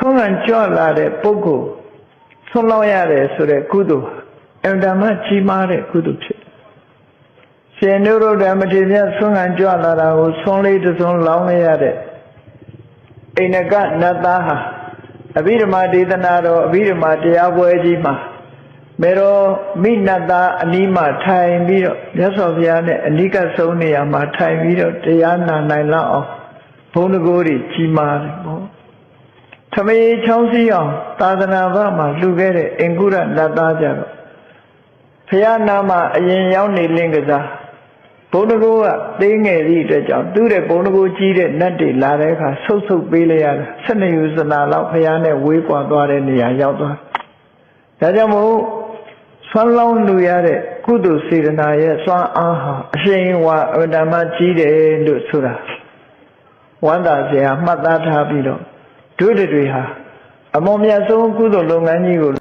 ဆုံးခံကြွလာတဲ့ပုဂ္ဂိုလ်ဆုံးလောက်ရတယ်ဆိုတဲ့ကုသိုလ်အင်တမကြီးမားတဲ့ကုသိုလ်ဖြစ်ရှင်နုရုဒ္ဓမထေရဆုံးခံကြွလာတာကိုဆုံးလေးတစ်စုံလောင်းလိုက်ရတဲ့အိန္ဒကနတ်သားဟာအဘိဓမ္မာဒေသနာတော်အဘိဓမ္မာတရားပွဲကြီးမှာမေရောမိနတ်သားအနီးမှာထိုင်ပြီးတော့မြတ်စွာဘုရားနဲ့အနိကဆုံးနေရာမှာထိုင်ပြီးတော့တရားနာနိုင်လောက်အောင်ဘုန်းတော်ကိုယ်ကြီးမားတယ်ပေါ့ထမေချောင်းစည်းအောင်သာသနာ့ဘမှာလှူခဲ့တဲ့အင်္ဂုရနတ်သားကြတော့ဘုရားနာမှာအရင်ရောက်နေလင်းကစားဘုန်းတော်ကိုယ်ကသေးငယ်သည့်အတွက်ကြောင့်သူ့တဲ့ဘုန်းတော်ကိုယ်ကြီးတဲ့နတ်တွေလာတဲ့အခါဆုပ်ပေးလိုက်ရတာ12ယူဇနာလောက်ဘုရားနဲ့ဝေးကွာသွားတဲ့နေရာရောက်သွားဒါကြောင့်မို့ဆွမ်းလောင်းလူရတဲ့ကုသိုလ်စေတနာရဲ့စွမ်းအားဟာအရှင်ဝါအတ္တမကြီးတယ်လို့ဆိုတာဝန္တာစရာမှတ်သားထားပြီးတော့တို့တွေဟာအမောမြတ်ဆုံးကုသိုလ်လုပ်ငန်းကြီးကို